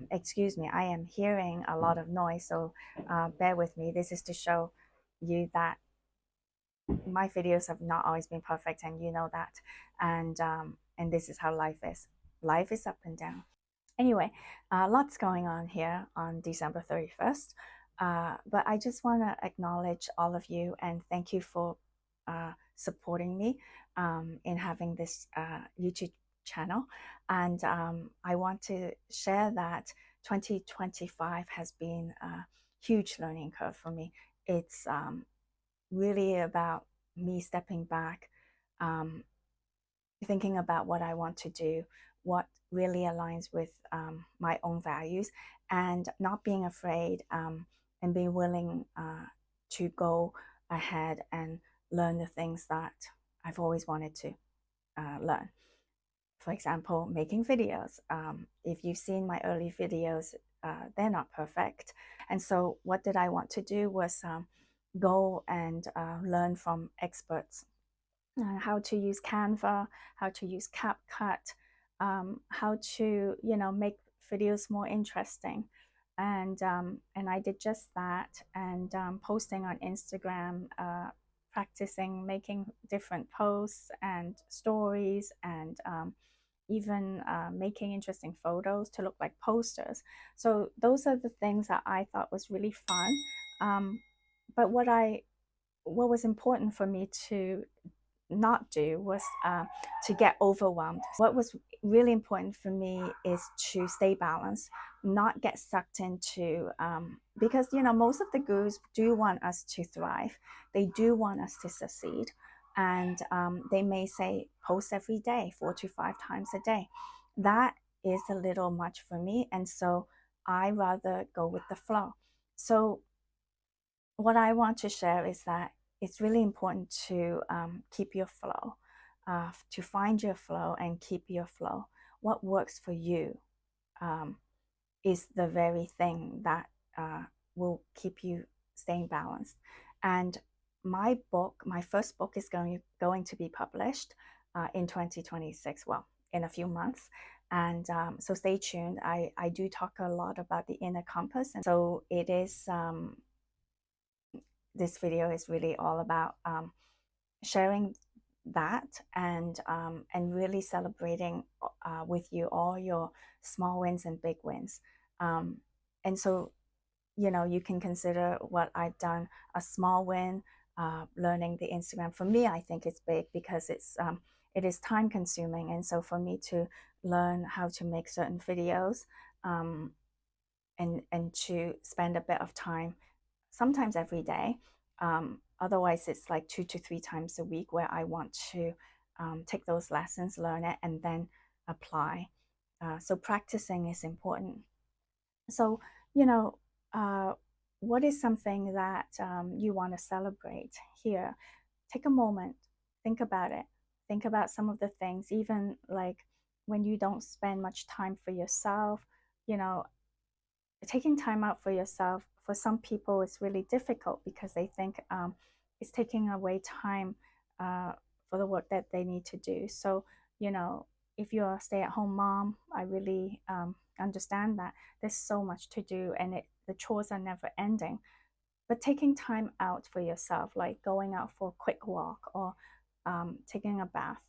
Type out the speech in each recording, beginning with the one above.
Excuse me, I am hearing a lot of noise, so bear with me. This is to show you that my videos have not always been perfect, and you know that. And this is how life is. Life is up and down. Anyway, lots going on here on December 31st. But I just want to acknowledge all of you and thank you for supporting me in having this YouTube channel. And I want to share that 2025 has been a huge learning curve for me. It's really about me stepping back, um, thinking about what I want to do, what really aligns with my own values, and not being afraid and being willing to go ahead and learn the things that I've always wanted to learn. For example, making videos. If you've seen my early videos, they're not perfect. And so what did I want to do was go and learn from experts, how to use Canva, how to use CapCut, how to make videos more interesting, and I did just that, and posting on Instagram, practicing making different posts and stories, and even making interesting photos to look like posters. So those are the things that I thought was really fun. But what was important for me to not do was to get overwhelmed. What was really important for me is to stay balanced, not get sucked into, because most of the gurus do want us to thrive. They do want us to succeed, and they may say post every day, 4 to 5 times a day. That is a little much for me, and so I rather go with the flow. So what I want to share is that it's really important to keep your flow, to find your flow and keep your flow. What works for you um, is the very thing that will keep you staying balanced. And my first book is going to be published in 2026, well, in a few months. And so stay tuned. I do talk a lot about the inner compass. And so it is this video is really all about sharing that, and really celebrating with you all your small wins and big wins. And so you can consider what I've done a small win. Learning the Instagram, for me, I think it's big because it is time consuming, and so for me to learn how to make certain videos, and to spend a bit of time, sometimes every day. Otherwise, it's like 2 to 3 times a week where I want to take those lessons, learn it, and then apply. So practicing is important. So, you know, uh, what is something that you want to celebrate here? Take a moment, think about it. Think about some of the things, even like when you don't spend much time for yourself, you know, taking time out for yourself, for some people it's really difficult because they think it's taking away time uh, for the work that they need to do. So if you're a stay-at-home mom, I really understand that there's so much to do, and the chores are never ending. But taking time out for yourself, like going out for a quick walk, or taking a bath,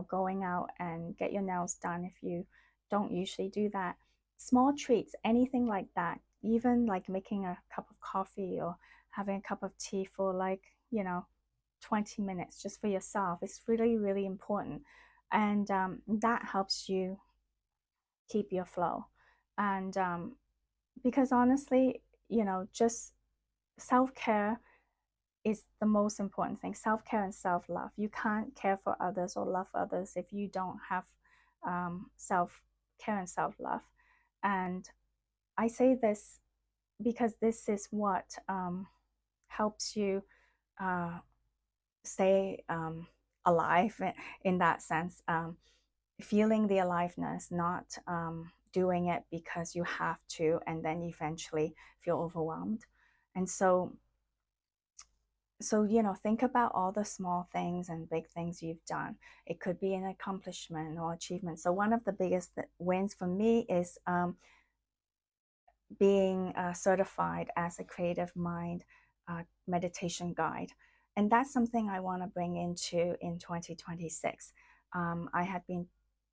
going out and get your nails done if you don't usually do that. Small treats, anything like that, even like making a cup of coffee or having a cup of tea for 20 minutes just for yourself. It's really, really important. And that helps you keep your flow. And because honestly, just self care is the most important thing. Self care and self love. You can't care for others or love others if you don't have self care and self love. And I say this because this is what helps you uh, stay alive in that sense. Feeling the aliveness, not doing it because you have to, and then eventually feel overwhelmed. And so think about all the small things and big things you've done. It could be an accomplishment or achievement. So one of the biggest wins for me is being certified as a creative mind meditation guide. And that's something I want to bring into in 2026. I had been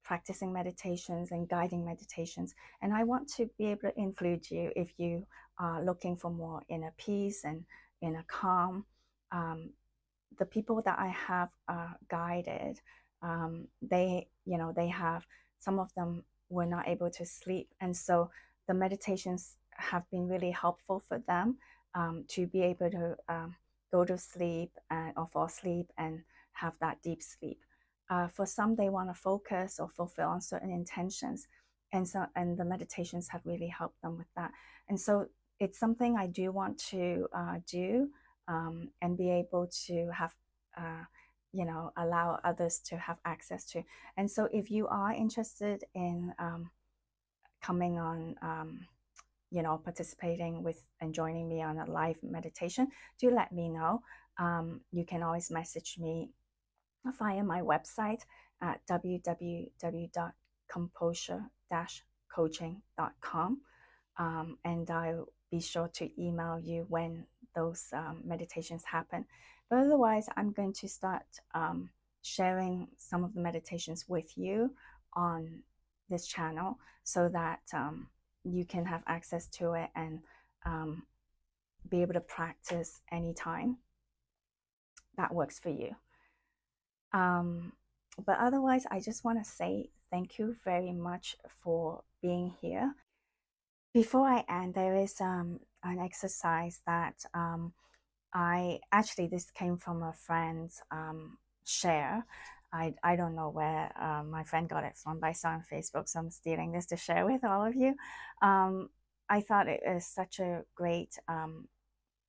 practicing meditations and guiding meditations, and I want to be able to include you if you are looking for more inner peace and inner calm. Um, the people that I have guided, they have, some of them were not able to sleep, and so the meditations have been really helpful for them to be able to go to sleep or fall asleep and have that deep sleep. For some, they want to focus or fulfill on certain intentions, and the meditations have really helped them with that. And so it's something I do want to do and be able to have, uh, allow others to have access to. And so if you are interested in coming on, participating with and joining me on a live meditation, do let me know. You can always message me via my website at www.composure-coaching.com, and I'll be sure to email you when those meditations happen. But otherwise, I'm going to start sharing some of the meditations with you on this channel so that you can have access to it and um, be able to practice anytime that works for you. But otherwise, I just want to say thank you very much for being here. Before I end, there is an exercise that I actually, this came from a friend's share. I don't know where my friend got it from, but I saw on Facebook, so I'm stealing this to share with all of you. I thought it is such a great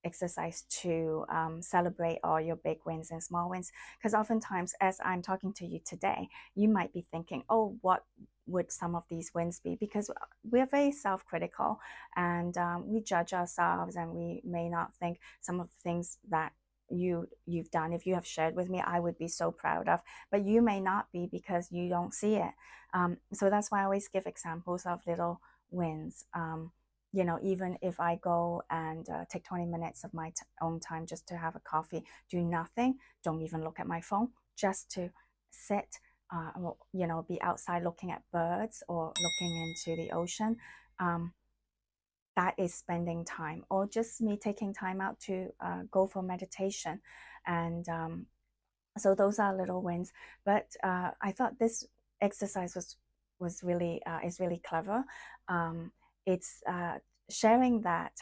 exercise to celebrate all your big wins and small wins. Because oftentimes, as I'm talking to you today, you might be thinking, oh, what would some of these wins be? Because we're very self-critical and we judge ourselves, and we may not think some of the things that you've done, if you have shared with me, I would be so proud of, but you may not be because you don't see it. So that's why I always give examples of little wins. Even if I go and take 20 minutes of my own time just to have a coffee, do nothing, don't even look at my phone, just to sit, be outside looking at birds or looking into the ocean. That is spending time, or just me taking time out to go for meditation. And so those are little wins. But I thought this exercise was really is really clever. It's sharing that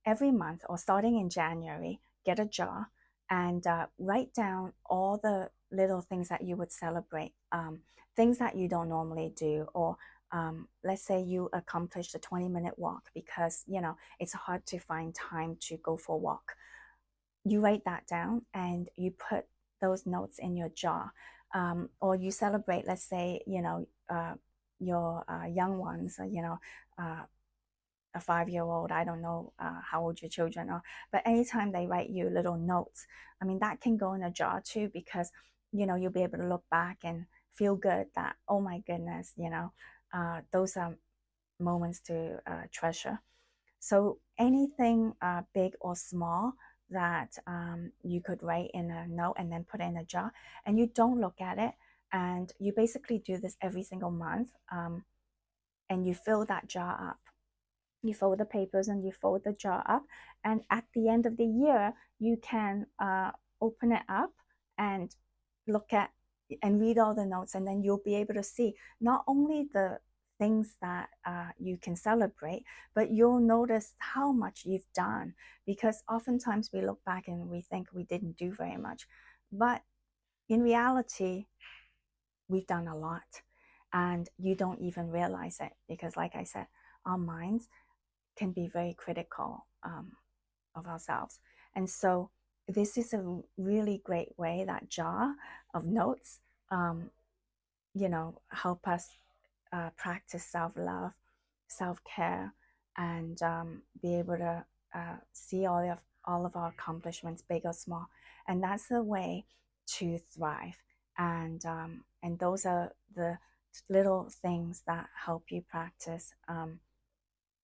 every month, or starting in January, get a jar and write down all the little things that you would celebrate, things that you don't normally do, or let's say you accomplished a 20-minute walk because it's hard to find time to go for a walk. You write that down and you put those notes in your jar. Or you celebrate, let's say, your young ones, a 5-year-old, I don't know how old your children are, but anytime they write you little notes, I mean, that can go in a jar too, because, you'll be able to look back and feel good that, oh my goodness, those are moments to treasure. So anything big or small that you could write in a note and then put it in a jar, and you don't look at it, and you basically do this every single month, and you fill that jar up. You fold the papers and you fold the jar up, and at the end of the year, you can open it up and look at and read all the notes, and then you'll be able to see not only the things that you can celebrate, but you'll notice how much you've done, because oftentimes we look back and we think we didn't do very much, but in reality, we've done a lot, and you don't even realize it, because like I said, our minds can be very critical of ourselves. And so this is a really great way, that jar of notes, help us practice self-love, self-care, and be able to see all of our accomplishments, big or small. And that's the way to thrive. And those are the little things that help you practice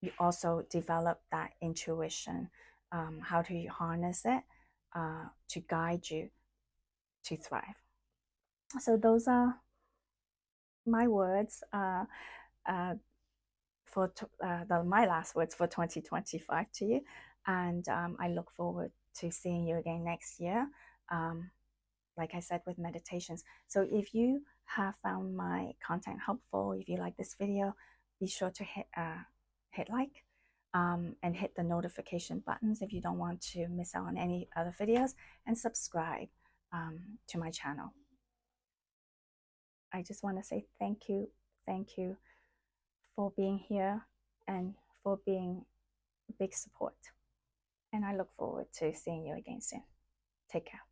you also develop that intuition, how do you harness it to guide you to thrive. So those are my words uh, for my last words for 2025 to you, and I look forward to seeing you again next year. Um, like I said, with meditations. So if you have found my content helpful, if you like this video, be sure to hit like, and hit the notification buttons if you don't want to miss out on any other videos, and subscribe to my channel. I just want to say thank you for being here and for being a big support. And I look forward to seeing you again soon. Take care.